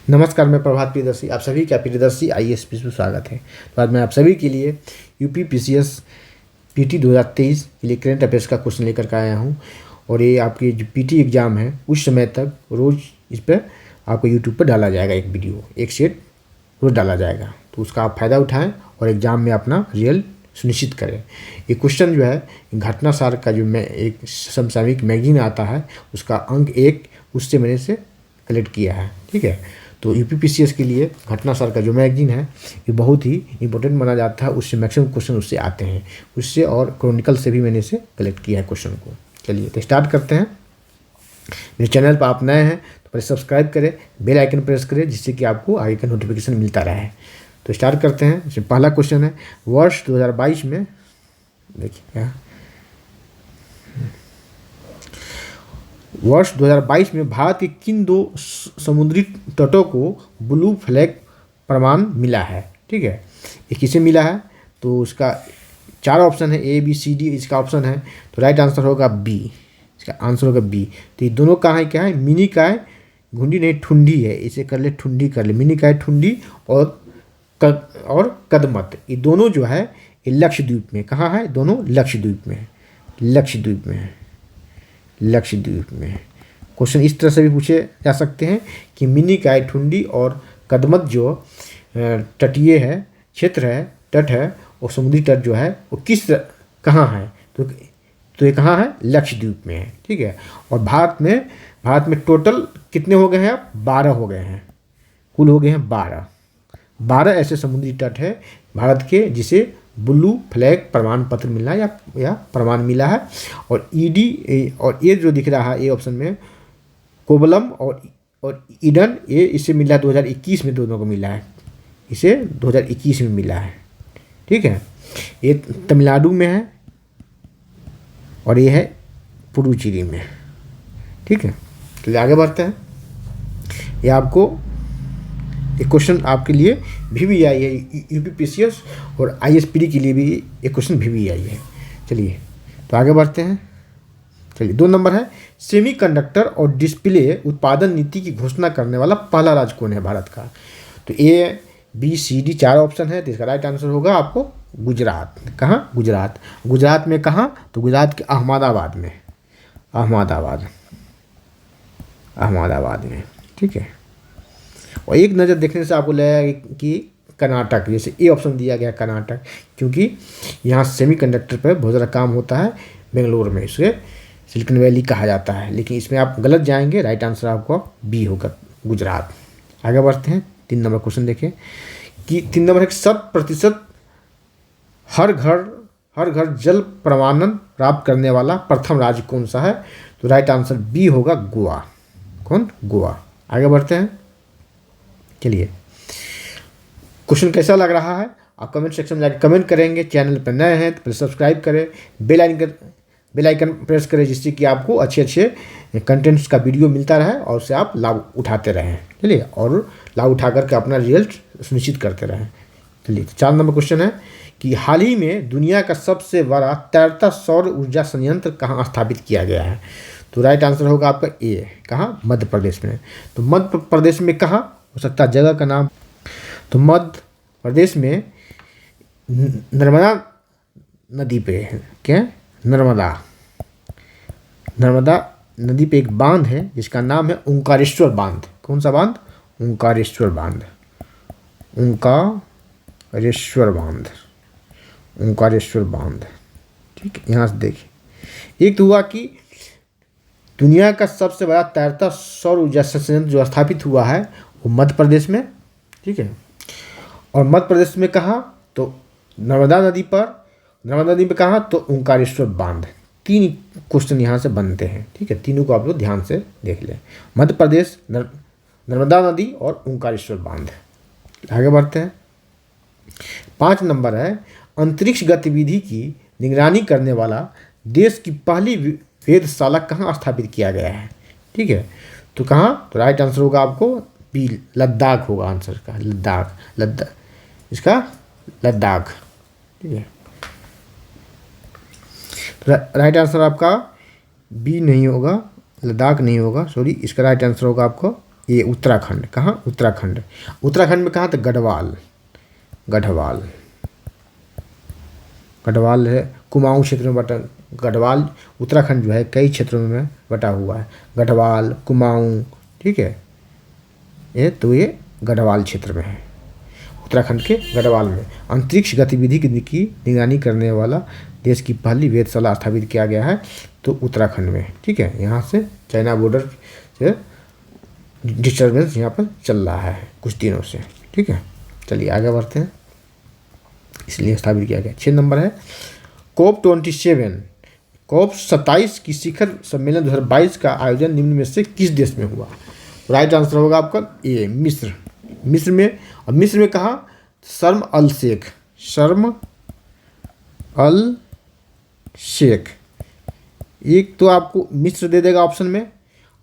नमस्कार, मैं प्रभात प्रियदर्शी आप सभी का प्रियदर्शी आईएएस में स्वागत है। तो आज मैं आप सभी के लिए यूपी पीसीएस पीटी 2023 के लिए करंट अफेयर्स का क्वेश्चन लेकर के आया हूं। और ये आपकी जो पीटी एग्ज़ाम है उस समय तक रोज़ इस पर आपको यूट्यूब पर डाला जाएगा, एक वीडियो एक सेट रोज़ डाला जाएगा। तो उसका आप फ़ायदा उठाएँ और एग्ज़ाम में अपना रिजल्ट सुनिश्चित करें। ये क्वेश्चन जो है घटनासार का जो एक समसामयिक मैगजीन आता है उसका अंक 1 उससे मैंने से कलेक्ट किया है। ठीक है, तो यूपीपीसीएस के लिए घटनासार का जो मैगजीन है ये बहुत ही इंपॉर्टेंट माना जाता है। उससे मैक्सिमम क्वेश्चन उससे आते हैं, उससे और क्रॉनिकल से भी मैंने इसे कलेक्ट किया है क्वेश्चन को। चलिए तो स्टार्ट करते हैं। मेरे चैनल पर आप नए हैं तो पहले सब्सक्राइब करें, बेल आइकन प्रेस करें जिससे कि आपको आगे का नोटिफिकेशन मिलता रहे। तो स्टार्ट करते हैं। इसमें पहला क्वेश्चन है, वर्ष 2022 में देखिए क्या वर्ष 2022 में भारत के किन दो समुद्री तटों को ब्लू फ्लैग प्रमाण मिला है। ठीक है, ये किसे मिला है? तो उसका 4 ऑप्शन है, ए बी सी डी इसका ऑप्शन है। तो राइट आंसर होगा बी, इसका आंसर होगा बी। तो ये दोनों कहाँ है? क्या है? मिनी का है, घुंडी नहीं ठुंडी है, इसे कर ले ठुंडी कर ले। मिनी का है ठुंडी और कदमत, ये दोनों जो है ये लक्षद्वीप में। कहाँ है? दोनों लक्षद्वीप में है, लक्षद्वीप में है, लक्षद्वीप में है। क्वेश्चन इस तरह से भी पूछे जा सकते हैं कि मिनी काय ठुंडी और कदमत जो तटीय है क्षेत्र है, तट है, और समुद्री तट जो है वो कहाँ है? तो ये कहाँ है? लक्षद्वीप में है। ठीक है, और भारत में टोटल कितने हो गए हैं? अब 12 हो गए हैं, कुल हो गए हैं 12 ऐसे समुद्री तट है भारत के जिसे ब्लू फ्लैग प्रमाण पत्र मिला है या प्रमाण मिला है। और ईडी और ये जो दिख रहा है ये ऑप्शन में कोवलम और ईडन, ये इसे मिला 2021 में, दोनों को मिला है, इसे 2021 में मिला है। ठीक है, ये तमिलनाडु में है और ये है पुडुचेरी में। ठीक है, तो आगे बढ़ते हैं। ये आपको एक क्वेश्चन आपके लिए VVI है, यूपीपीसीएस और ISPD के लिए भी एक क्वेश्चन VVI है। चलिए तो आगे बढ़ते हैं। चलिए 2 नंबर है, सेमीकंडक्टर और डिस्प्ले उत्पादन नीति की घोषणा करने वाला पहला राज्य कौन है भारत का? तो A B C D 4 option है, तो इसका राइट आंसर होगा आपको गुजरात। कहाँ? गुजरात। गुजरात में कहाँ? तो गुजरात के अहमदाबाद में, अहमदाबाद में। ठीक है, और एक नज़र देखने से आपको लगेगा कि कर्नाटक, जैसे ए ऑप्शन दिया गया कर्नाटक, क्योंकि यहाँ सेमीकंडक्टर पर बहुत ज़्यादा काम होता है बेंगलोर में, इसे सिलिकॉन वैली कहा जाता है। लेकिन इसमें आप गलत जाएंगे, राइट आंसर आपको बी होगा, गुजरात। आगे बढ़ते हैं। 3 नंबर क्वेश्चन देखें कि 3 नंबर है, 100% हर घर जल प्रमाणन प्राप्त करने वाला प्रथम राज्य कौन सा है? तो राइट आंसर बी होगा गोवा। कौन? गोवा। आगे बढ़ते हैं। चलिए, क्वेश्चन कैसा लग रहा है आप कमेंट सेक्शन में जाकर कमेंट करेंगे। चैनल पर नए हैं तो पहले सब्सक्राइब करें, बेल आइकन प्रेस करें जिससे कि आपको अच्छे कंटेंट्स का वीडियो मिलता रहे और उससे आप लाभ उठाते रहें। चलिए, और लाभ उठा करके अपना रिजल्ट सुनिश्चित करते रहें। चलिए 4 नंबर क्वेश्चन है कि हाल ही में दुनिया का सबसे बड़ा तैरता सौर ऊर्जा संयंत्र कहाँ स्थापित किया गया है? तो राइट आंसर होगा आपका ए। कहाँ? मध्य प्रदेश में। तो मध्य प्रदेश में कहाँ हो सकता है जगह का नाम? तो मध्य प्रदेश में नर्मदा नदी पे है। क्या? नर्मदा नदी पे एक बांध है जिसका नाम है ओंकारेश्वर बांध। कौन सा बांध? ओंकारेश्वर बांध, ओंकारेश्वर बांध। ठीक है, यहाँ से देखिए, एक तो हुआ कि दुनिया का सबसे बड़ा तैरता सौर ऊर्जा संयंत्र जो स्थापित हुआ है वो मध्य प्रदेश में। ठीक है, और मध्य प्रदेश में कहाँ? तो नर्मदा नदी पे कहाँ? तो ओंकारेश्वर बांध। 3 क्वेश्चन यहाँ से बनते हैं। ठीक है, तीनों को आप लोग ध्यान से देख लें, मध्य प्रदेश, नर्मदा नदी और ओंकारेश्वर बांध। आगे बढ़ते हैं। 5 नंबर है, अंतरिक्ष गतिविधि की निगरानी करने वाला देश की पहली वेधशाला कहाँ स्थापित किया गया है? ठीक है, तो कहाँ? तो राइट आंसर होगा आपको बी, लद्दाख होगा आंसर का, लद्दाख इसका लद्दाख। ठीक है, राइट आंसर आपका बी नहीं होगा, लद्दाख नहीं होगा, सॉरी, इसका राइट आंसर होगा आपको ये उत्तराखंड। कहाँ? उत्तराखंड। उत्तराखंड में कहाँ? तो गढ़वाल। गढ़वाल, गढ़वाल है, कुमाऊं क्षेत्र में बटा। गढ़वाल उत्तराखंड जो है कई क्षेत्रों में बटा हुआ है, गढ़वाल, कुमाऊं, ठीक है। ये गढ़वाल क्षेत्र में है, उत्तराखंड के गढ़वाल में। अंतरिक्ष गतिविधि की निगरानी करने वाला देश की पहली वेधशाला स्थापित किया गया है तो उत्तराखंड में, ठीक है। यहाँ से चाइना बॉर्डर से डिस्टर्बेंस यहाँ पर चल रहा है कुछ दिनों से, ठीक है। चलिए आगे बढ़ते हैं, इसलिए स्थापित किया गया। 6 नंबर है COP27, COP27 की शिखर सम्मेलन 2022 का आयोजन निम्न में से किस देश में हुआ? राइट आंसर होगा आपका ए, मिस्र। मिस्र में, और मिस्र में कहाँ? शर्म अल शेख। शर्म अल शेख। एक तो आपको मिस्र दे देगा ऑप्शन में,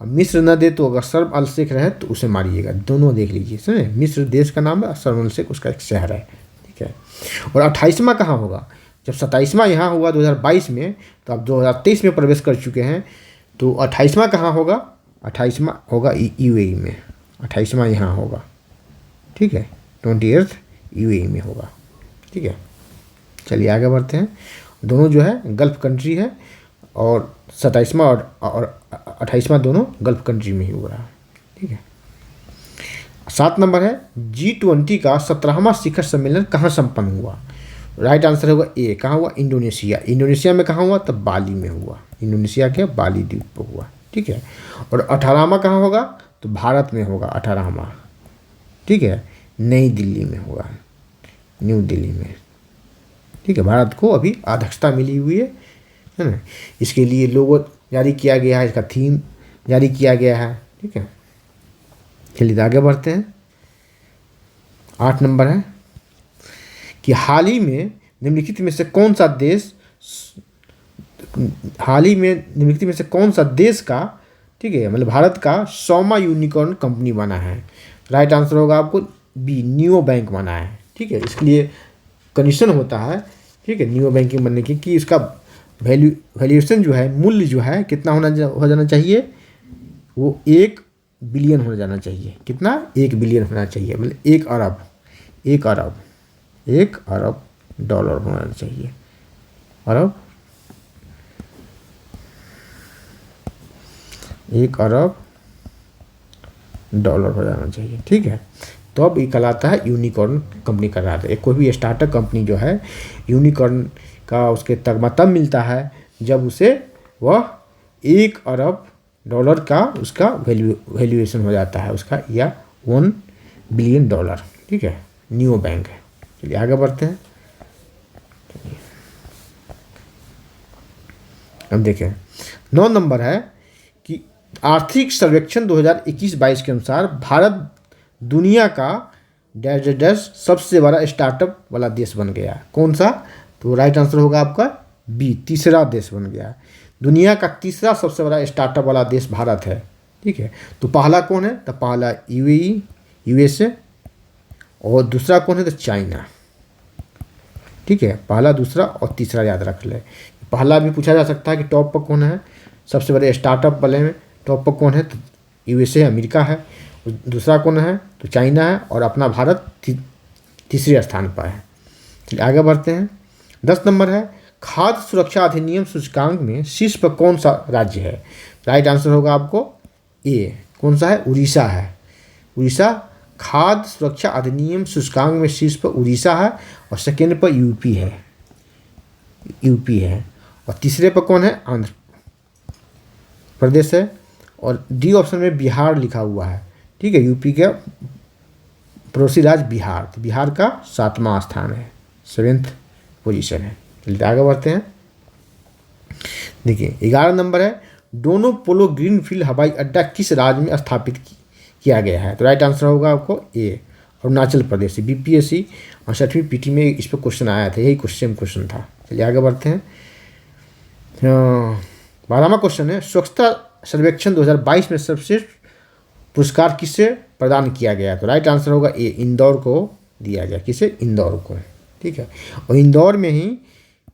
और मिस्र न दे तो अगर शर्म अल शेख रहे तो उसे मारिएगा। दोनों देख लीजिए, समझे? मिस्र देश का नाम है, शर्म अल शेख उसका एक शहर है, ठीक है। और 28वां कहाँ होगा? जब 27वां यहाँ हुआ 2022 में, तो आप 2023 में प्रवेश कर चुके हैं, तो 28वां कहाँ होगा? 28वां होगा UAE में। 28वां यहाँ होगा, ठीक है। 28th UAE में होगा, ठीक है। चलिए आगे बढ़ते हैं। दोनों जो है गल्फ कंट्री है, और 27वां और 28वां दोनों गल्फ कंट्री में ही हो रहा है, ठीक है। 7 नंबर है G20 का 17वां शिखर सम्मेलन कहाँ संपन्न हुआ? राइट आंसर होगा ए, कहाँ हुआ? इंडोनेशिया। इंडोनेशिया में कहाँ हुआ? तो बाली में हुआ। इंडोनेशिया के बाली द्वीप पर हुआ, ठीक है। और 18वां कहाँ होगा? तो भारत में होगा 18वां, ठीक है। नई दिल्ली में होगा, न्यू दिल्ली में, ठीक है। भारत को अभी अध्यक्षता मिली हुई है ना। इसके लिए लोगो जारी किया गया है, इसका थीम जारी किया गया है, ठीक है। चलिए आगे बढ़ते हैं। 8 नंबर है कि हाल ही में निम्नलिखित में से कौन सा देश का, ठीक है, मतलब भारत का 100वां यूनिकॉर्न कंपनी बना है? राइट आंसर होगा आपको बी, नियो बैंक बना है, ठीक है। इसके लिए कंडीशन होता है, ठीक है, नियो बैंकिंग बनने की, कि इसका वैल्यूएशन जो है, मूल्य जो है कितना हो जाना चाहिए? वो 1 बिलियन हो जाना चाहिए। कितना? 1 बिलियन होना चाहिए, मतलब 1 अरब डॉलर होना चाहिए। अरब, 1 अरब डॉलर हो जाना चाहिए, ठीक है। तो अब ये कहलाता है यूनिकॉर्न कंपनी कहलाता है। कोई भी स्टार्टअप कंपनी जो है यूनिकॉर्न का उसके तगमा तब मिलता है जब उसे वह 1 अरब डॉलर का उसका वैल्यूएशन हो जाता है उसका, या 1 बिलियन डॉलर, ठीक है। नियो बैंक है। चलिए आगे बढ़ते हैं। अब देखें 9 नंबर है कि आर्थिक सर्वेक्षण 2021-22 के अनुसार भारत दुनिया का डैश सबसे बड़ा स्टार्टअप वाला देश बन गया। कौन सा? तो राइट आंसर होगा आपका बी, तीसरा देश बन गया। दुनिया का तीसरा सबसे बड़ा स्टार्टअप वाला देश भारत है, ठीक है। तो पहला कौन है? तो पहला UAE, USA, और दूसरा कौन है? तो चाइना, ठीक है। पहला, दूसरा और तीसरा याद रख ले। पहला भी पूछा जा सकता है कि टॉप पर कौन है, सबसे बड़े स्टार्टअप वाले में टॉप पर कौन है? तो USA अमेरिका है। दूसरा कौन है? तो चाइना है, और अपना भारत तीसरे स्थान पर है। चलिए आगे बढ़ते हैं। 10 नंबर है खाद्य सुरक्षा अधिनियम सूचकांक में शीर्ष पर कौन सा राज्य है? राइट आंसर होगा आपको ए, कौन सा है? उड़ीसा है। उड़ीसा खाद्य सुरक्षा अधिनियम सूचकांक में शीर्ष पर उड़ीसा है, और सेकेंड पर यूपी है, और तीसरे पर कौन है? आंध्र प्रदेश है, और डी ऑप्शन में बिहार लिखा हुआ है, ठीक है। यूपी का पड़ोसी राज्य बिहार, तो बिहार का 7वां स्थान है, 7th पोजीशन है। चलिए आगे बढ़ते हैं। देखिए 11 नंबर है डोनो पोलो ग्रीनफील्ड हवाई अड्डा किस राज्य में स्थापित किया गया है? तो राइट आंसर होगा आपको ए, अरुणाचल प्रदेश। BPSC और 6वीं PT में इस पर क्वेश्चन आया था, यही क्वेश्चन था। चलिए आगे बढ़ते हैं। 12वां क्वेश्चन है स्वच्छता सर्वेक्षण 2022 में सर्वश्रेष्ठ पुरस्कार किसे प्रदान किया गया? तो राइट आंसर होगा ए, इंदौर को दिया गया। किसे? इंदौर को, ठीक है। और इंदौर में ही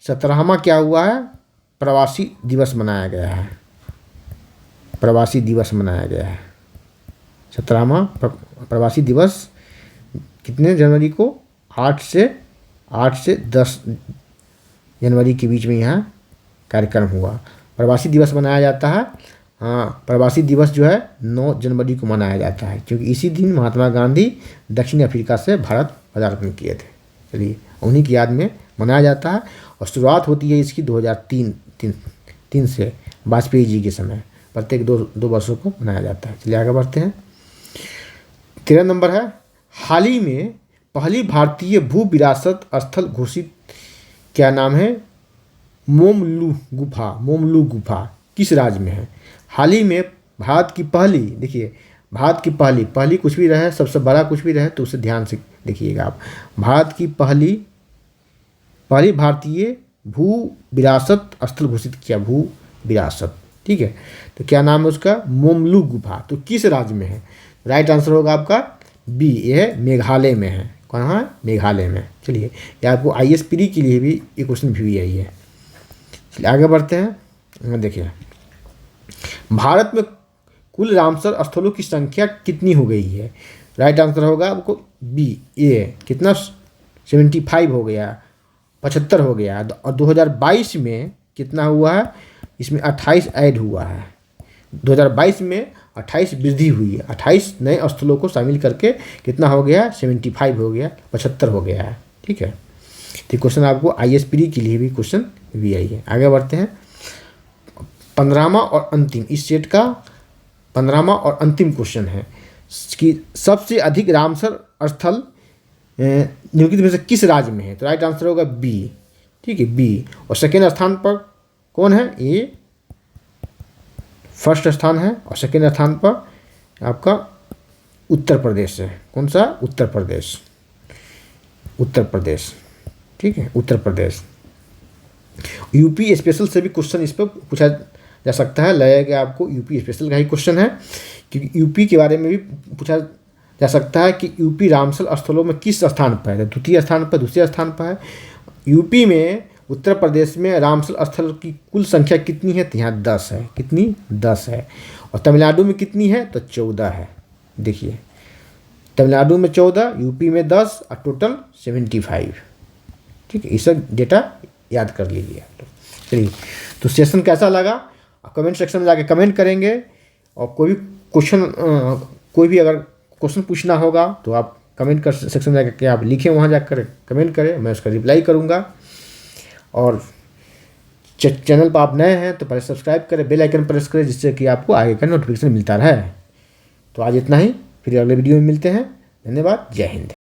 17वां क्या हुआ है? प्रवासी दिवस मनाया गया है। प्रवासी दिवस मनाया गया है 17वां प्रवासी दिवस कितने जनवरी को? 8 से 10 जनवरी के बीच में यहाँ कार्यक्रम हुआ। प्रवासी दिवस मनाया जाता है, हाँ, प्रवासी दिवस जो है 9 जनवरी को मनाया जाता है, क्योंकि इसी दिन महात्मा गांधी दक्षिण अफ्रीका से भारत पदार्पण किए थे। चलिए, उन्हीं की याद में मनाया जाता है और शुरुआत होती है इसकी 2003 से, वाजपेयी जी के समय। प्रत्येक दो वर्षों को मनाया जाता है। चलिए आगे बढ़ते हैं। 13 नंबर है, हाल ही में पहली भारतीय भू विरासत स्थल घोषित, क्या नाम है? मोमलू गुफा किस राज्य में है? हाल ही में भारत की पहली, देखिए भारत की पहली कुछ भी रहे, सबसे बड़ा कुछ भी रहे तो उसे ध्यान से देखिएगा आप। भारत की पहली भारतीय भू विरासत स्थल घोषित किया, भू विरासत, ठीक है। तो क्या नाम है उसका? मोमलू गुफा। तो किस राज्य में है? राइट आंसर होगा आपका बी, ये मेघालय में है। कहाँ है? मेघालय में। चलिए, ये आपको IAS प्री के लिए भी ये क्वेश्चन भी आई है। चलिए आगे बढ़ते हैं। देखिए, भारत में कुल रामसर स्थलों की संख्या कितनी हो गई है? राइट आंसर होगा आपको बी, ए, कितना? 75 हो गया, 75 हो गया। और 2022 में कितना हुआ है? इसमें 28 ऐड हुआ है। 2022 में 28 वृद्धि हुई है, 28 नए स्थलों को शामिल करके कितना हो गया? 75 हो गया, 75 हो गया है, ठीक है। तो क्वेश्चन आपको IAS प्री के लिए भी क्वेश्चन भी आई है। आगे बढ़ते हैं। 15वां और अंतिम, इस सेट का 15वां और अंतिम क्वेश्चन है कि सबसे अधिक रामसर स्थल निम्नलिखित में से किस राज्य में है? तो राइट आंसर होगा बी, ठीक है, बी। और सेकेंड स्थान पर कौन है? ये फर्स्ट स्थान है और सेकेंड स्थान पर आपका उत्तर प्रदेश है। कौन सा? उत्तर प्रदेश, ठीक है, उत्तर प्रदेश। यूपी स्पेशल से भी क्वेश्चन इस पर पूछा जा सकता है, लगेगा आपको यूपी स्पेशल का ही क्वेश्चन है, क्योंकि यूपी के बारे में भी पूछा जा सकता है कि यूपी रामसर स्थलों में किस स्थान पर है? द्वितीय स्थान पर, दूसरे स्थान पर है। यूपी में, उत्तर प्रदेश में रामसर स्थल की कुल संख्या कितनी है? तो यहाँ 10 है। कितनी? 10 है। और तमिलनाडु में कितनी है? तो 14 है। देखिए, तमिलनाडु में 14, यूपी में 10 और टोटल 75, ठीक है। ये सब डेटा याद कर लीजिए आप लोग। चलिए, तो सेशन कैसा लगा कमेंट सेक्शन में जाके कमेंट करेंगे, और कोई भी अगर क्वेश्चन पूछना होगा तो आप कमेंट कर सेक्शन में जाकर आप लिखें, वहाँ जाकर कमेंट करें, मैं उसका रिप्लाई करूँगा। और चैनल पर आप नए हैं तो पहले सब्सक्राइब करें, बेल आइकन प्रेस करें, जिससे कि आपको आगे का नोटिफिकेशन मिलता रहे। तो आज इतना ही, फिर अगले वीडियो में मिलते हैं। धन्यवाद, जय हिंद।